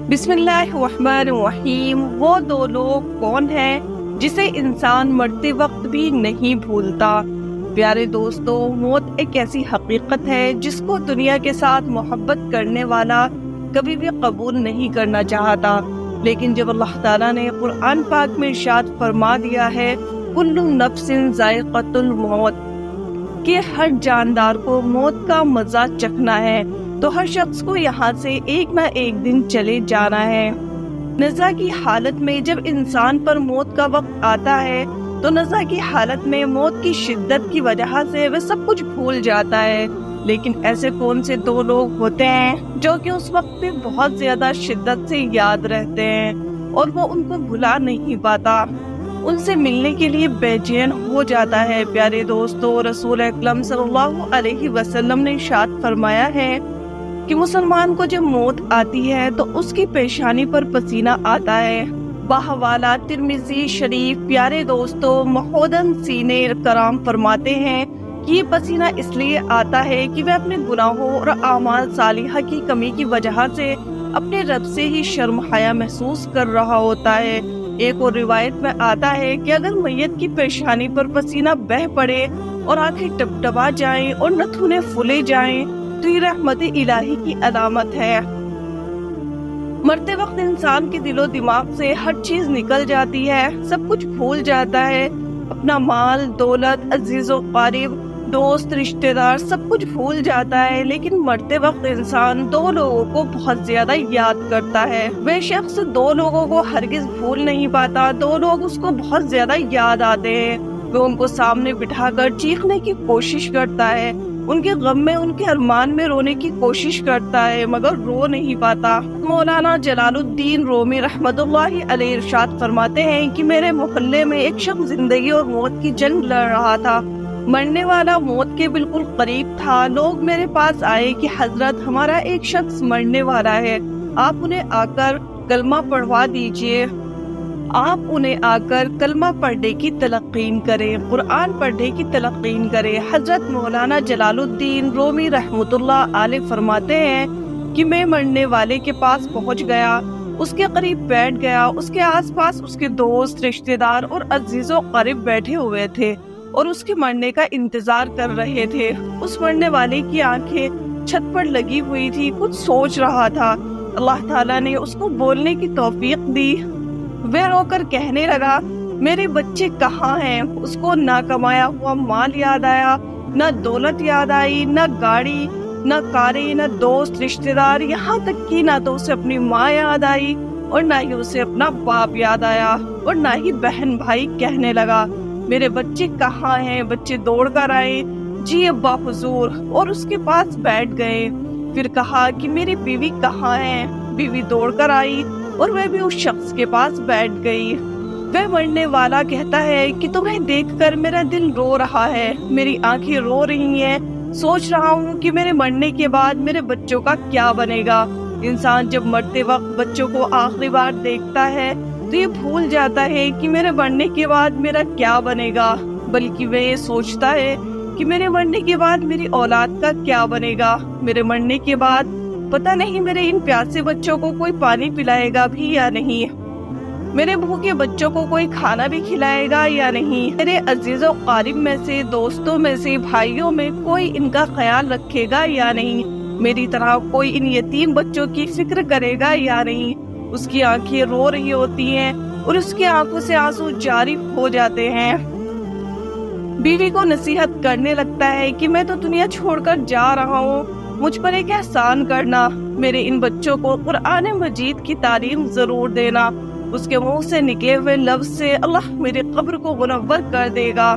बिस्मिल्लाहिर्रहमानिर्रहीम। वो दो लोग कौन हैं जिसे इंसान मरते वक्त भी नहीं भूलता। प्यारे दोस्तों, मौत एक ऐसी हकीकत है जिसको दुनिया के साथ मोहब्बत करने वाला कभी भी कबूल नहीं करना चाहता। लेकिन जब अल्लाह ताला ने कुरान पाक में इरशाद फरमा दिया है कुल्लु नफ्सिन ज़ाइक़तुल मौत, कि हर जानदार को मौत का मजा चखना है, तो हर शख्स को यहाँ से एक ना एक दिन चले जाना है। नज़ा की हालत में जब इंसान पर मौत का वक्त आता है तो नज़ा की हालत में मौत की शिद्दत की वजह से वह सब कुछ भूल जाता है। लेकिन ऐसे कौन से दो लोग होते हैं जो कि उस वक्त पे बहुत ज्यादा शिद्दत से याद रहते हैं और वो उनको भुला नहीं पाता, उनसे मिलने के लिए बेचैन हो जाता है। प्यारे दोस्तों, रसूल अकरम सल्लल्लाहु अलैहि वसल्लम ने इरशाद फरमाया है कि मुसलमान को जब मौत आती है तो उसकी पेशानी पर पसीना आता है। बाहवाला तिरमिजी शरीफ। प्यारे दोस्तों, महोदन सीने कराम फरमाते हैं कि ये पसीना इसलिए आता है कि वह अपने गुनाहों और आमाल सालिहा की कमी की वजह से अपने रब से ही शर्म हया महसूस कर रहा होता है। एक और रिवायत में आता है कि अगर मैयत की पेशानी पर पसीना बह पड़े और आंखें टपटपा जाएं और नथुने फूले जाएं तो ये रहमत इलाही की अलामत है। मरते वक्त इंसान के दिलो दिमाग से हर चीज निकल जाती है, सब कुछ भूल जाता है, अपना माल दौलत अजीजो कारिब दोस्त रिश्तेदार सब कुछ भूल जाता है। लेकिन मरते वक्त इंसान दो लोगों को बहुत ज्यादा याद करता है। वह शख्स दो लोगों को हरगिज भूल नहीं पाता, दो लोग उसको बहुत ज्यादा याद आते हैं। वो उनको सामने बिठाकर चीखने की कोशिश करता है, उनके गम में उनके अरमान में रोने की कोशिश करता है, मगर रो नहीं पाता। मौलाना जलालुद्दीन रूमी रहमतुल्लाहि अलैहि इरशाद फरमाते हैं कि मेरे मोहल्ले में एक शख्स जिंदगी और मौत की जंग लड़ रहा था। मरने वाला मौत के बिल्कुल करीब था। लोग मेरे पास आए कि हजरत, हमारा एक शख्स मरने वाला है, आप उन्हें आकर कलमा पढ़वा दीजिए, आप उन्हें आकर कलमा पढ़ने की तलकीन करें, कुरान पढ़ने की तलकीन करें। हजरत मौलाना जलालुद्दीन रूमी रहमतुल्लाह अलैह फरमाते हैं कि मैं मरने वाले के पास पहुंच गया, उसके करीब बैठ गया। उसके आसपास उसके दोस्त रिश्तेदार और अजीजों करीब बैठे हुए थे और उसके मरने का इंतजार कर रहे थे। उस मरने वाले की आंखें छत पर लगी हुई थी, कुछ सोच रहा था। अल्लाह ताला ने उसको बोलने की तौफीक दी। वह रोकर कहने लगा, मेरे बच्चे कहाँ हैं? उसको ना कमाया हुआ माल याद आया, ना दौलत याद आई, ना गाड़ी, ना कारें, ना दोस्त रिश्तेदार, यहाँ तक कि ना तो उसे अपनी माँ याद आई और ना ही उसे अपना बाप याद आया और ना ही बहन भाई। कहने लगा, मेरे बच्चे कहाँ हैं? बच्चे दौड़ कर आए, जी अब्बा हुजूर, और उसके पास बैठ गए। फिर कहा कि मेरी बीवी कहाँ है? बीवी दौड़ कर आई और वह भी उस शख्स के पास बैठ गई। वह मरने वाला कहता है कि तुम्हें देखकर मेरा दिल रो रहा है, मेरी आंखें रो रही हैं, सोच रहा हूँ कि मेरे मरने के बाद मेरे बच्चों का क्या बनेगा। इंसान जब मरते वक्त बच्चों को आखिरी बार देखता है तो ये भूल जाता है कि मेरे मरने के बाद मेरा क्या बनेगा, बल्कि वह ये सोचता है कि मेरे मरने के बाद मेरी औलाद का क्या बनेगा। मेरे मरने के बाद पता नहीं मेरे इन प्यासे बच्चों को कोई पानी पिलाएगा भी या नहीं, मेरे भूखे बच्चों को कोई खाना भी खिलाएगा या नहीं, मेरे अजीजों कारिब में से, दोस्तों में से, भाइयों में कोई इनका ख्याल रखेगा या नहीं, मेरी तरह कोई इन यतीम बच्चों की फिक्र करेगा या नहीं। उसकी आंखें रो रही होती हैं और उसकी आंखों से आंसू जारी हो जाते हैं। बीवी को नसीहत करने लगता है कि मैं तो दुनिया छोड़कर जा रहा हूँ, मुझ पर एक एहसान करना, मेरे इन बच्चों को कुरान मजीद की तालीम जरूर देना। उसके मुंह से निकले हुए लफ्ज से अल्लाह मेरी कब्र को मुनव्वर कर देगा।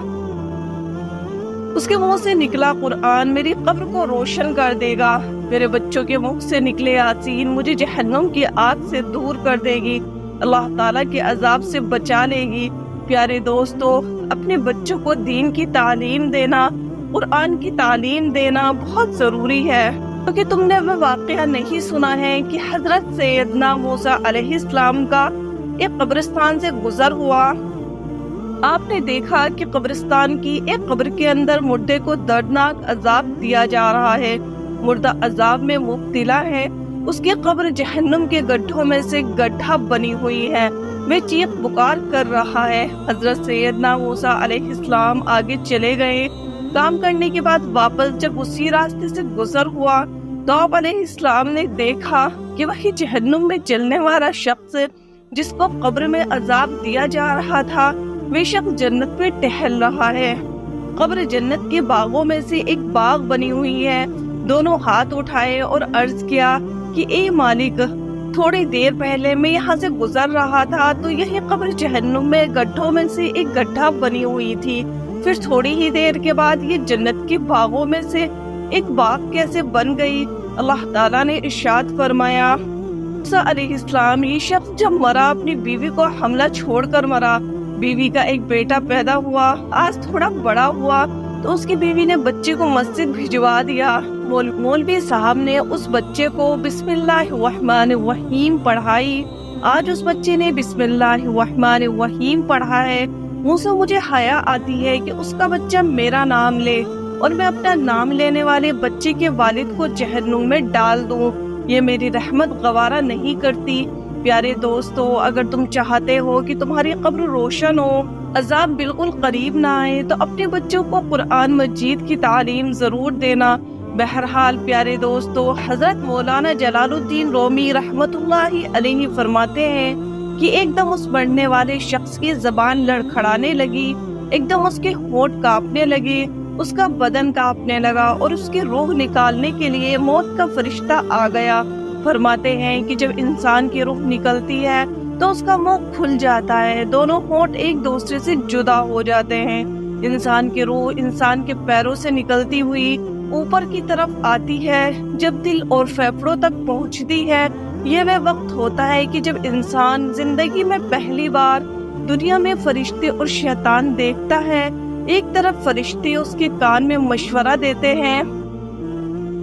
उसके मुंह से निकला कुरान मेरी कब्र को रोशन कर देगा। मेरे बच्चों के मुंह से निकले यासीन मुझे जहन्नम की आग से दूर कर देगी, अल्लाह ताला के अजाब से बचा लेगी। प्यारे दोस्तों, अपने बच्चों को दीन की तालीम देना, कुरान की तालीम देना बहुत जरूरी है। क्योंकि तुमने वह वाकया नहीं सुना है कि हजरत सैयदना मूसा अलैहिस्सलाम का एक कब्रिस्तान से गुजर हुआ। आपने देखा कि कब्रिस्तान की एक कब्र के अंदर मुर्दे को दर्दनाक अजाब दिया जा रहा है, मुर्दा अजाब में मुब्तला है, اس کی قبر جہنم کے گڈھوں میں سے گڈھا بنی ہوئی ہے، وہ چیخ پکار کر رہا ہے۔ حضرت سیدنا موسیٰ علیہ السلام آگے چلے گئے۔ کام کرنے کے بعد واپس جب اسی راستے سے گزر ہوا تو آپ علیہ السلام نے دیکھا کہ وہی جہنم میں جلنے والا شخص جس کو قبر میں عذاب دیا جا رہا تھا، وہ شخص جنت میں ٹہل رہا ہے۔ قبر جنت کے باغوں میں سے ایک باغ بنی ہوئی ہے۔ دونوں ہاتھ اٹھائے اور عرض کیا کہ اے مالک، تھوڑی دیر پہلے میں یہاں سے گزر رہا تھا تو یہی قبر جہنم میں گڈھوں میں سے ایک گڈھا بنی ہوئی تھی، پھر تھوڑی ہی دیر کے بعد یہ جنت کے باغوں میں سے ایک باغ کیسے بن گئی؟ اللہ تعالیٰ نے ارشاد فرمایا، موسیٰ علیہ السلام، یہ شخص جب مرا اپنی بیوی کو حملہ چھوڑ کر مرا۔ بیوی کا ایک بیٹا پیدا ہوا، آج تھوڑا بڑا ہوا تو اس کی بیوی نے بچے کو مسجد بھجوا دیا۔ مولوی صاحب نے اس بچے کو بسم اللہ الرحمن الرحیم پڑھائی۔ آج اس بچے نے بسم اللہ الرحمن الرحیم پڑھا ہے۔ منہ سے مجھے حیا آتی ہے کہ اس کا بچہ میرا نام لے اور میں اپنا نام لینے والے بچے کے والد کو جہنم میں ڈال دوں، یہ میری رحمت گوارا نہیں کرتی۔ پیارے دوستو، اگر تم چاہتے ہو کہ تمہاری قبر روشن ہو، عذاب بالکل قریب نہ آئے، تو اپنے بچوں کو قرآن مجید کی تعلیم ضرور دینا۔ بہرحال پیارے دوستو، حضرت مولانا جلال الدین رومی رحمت اللہ علیہ فرماتے ہیں کہ ایک دم اس مرنے والے شخص کی زبان لڑکھڑانے لگی، ایک دم اس کے ہونٹ کانپنے لگے، اس کا بدن کانپنے لگا اور اس کی روح نکالنے کے لیے موت کا فرشتہ آ گیا۔ فرماتے ہیں کہ جب انسان کی روح نکلتی ہے تو اس کا منہ کھل جاتا ہے، دونوں ہونٹ ایک دوسرے سے جدا ہو جاتے ہیں۔ انسان کی روح انسان کے پیروں سے نکلتی ہوئی اوپر کی طرف آتی ہے، جب دل اور پھیپھڑوں تک پہنچتی ہے، یہ وہ وقت ہوتا ہے کہ جب انسان زندگی میں پہلی بار دنیا میں فرشتے اور شیطان دیکھتا ہے۔ ایک طرف فرشتے اس کے کان میں مشورہ دیتے ہیں،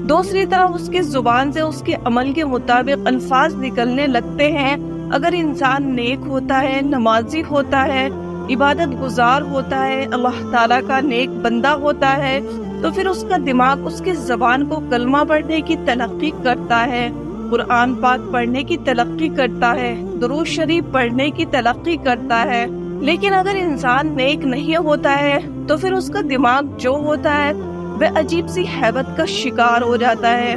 دوسری طرف اس کی زبان سے اس کے عمل کے مطابق الفاظ نکلنے لگتے ہیں۔ اگر انسان نیک ہوتا ہے، نمازی ہوتا ہے، عبادت گزار ہوتا ہے، اللہ تعالیٰ کا نیک بندہ ہوتا ہے، تو پھر اس کا دماغ اس کی زبان کو کلمہ پڑھنے کی تلقی کرتا ہے، قرآن پاک پڑھنے کی تلقی کرتا ہے، درود شریف پڑھنے کی تلقی کرتا ہے۔ لیکن اگر انسان نیک نہیں ہوتا ہے تو پھر اس کا دماغ جو ہوتا ہے وہ عجیب سی ہیبت کا شکار ہو جاتا ہے،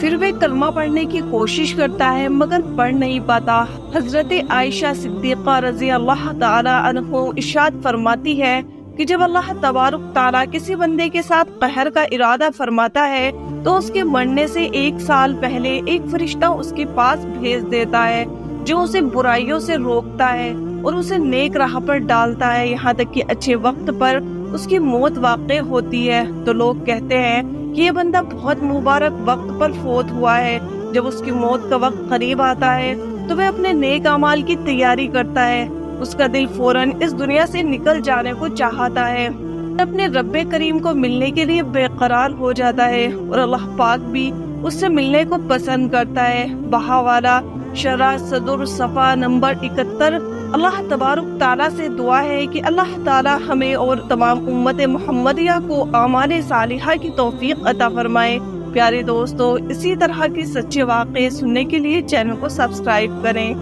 پھر وہ کلمہ پڑھنے کی کوشش کرتا ہے مگر پڑھ نہیں پاتا۔ حضرت عائشہ صدیقہ رضی اللہ تعالی عنہ ارشاد فرماتی ہے کہ جب اللہ تبارک تعالیٰ کسی بندے کے ساتھ قہر کا ارادہ فرماتا ہے تو اس کے مرنے سے 1 سال پہلے ایک فرشتہ اس کے پاس بھیج دیتا ہے جو اسے برائیوں سے روکتا ہے اور اسے نیک راہ پر ڈالتا ہے، یہاں تک کہ اچھے وقت پر اس کی موت واقع ہوتی ہے۔ تو لوگ کہتے ہیں کہ یہ بندہ بہت مبارک وقت پر فوت ہوا ہے۔ جب اس کی موت کا وقت قریب آتا ہے تو وہ اپنے نیک اعمال کی تیاری کرتا ہے، اس کا دل فوراً اس دنیا سے نکل جانے کو چاہتا ہے، اپنے رب کریم کو ملنے کے لیے بے قرار ہو جاتا ہے اور اللہ پاک بھی اس سے ملنے کو پسند کرتا ہے۔ بہاوالا شرح صدر صفحہ نمبر 71۔ اللہ تبارک تعالیٰ سے دعا ہے کہ اللہ تعالیٰ ہمیں اور تمام امت محمدیہ کو اعمال صالحہ کی توفیق عطا فرمائے۔ پیارے دوستو، اسی طرح کے سچے واقعے سننے کے لیے چینل کو سبسکرائب کریں۔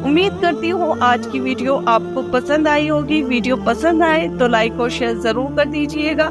امید کرتی ہوں آج کی ویڈیو آپ کو پسند آئی ہوگی۔ ویڈیو پسند آئے تو لائک اور شیئر ضرور کر دیجیے گا۔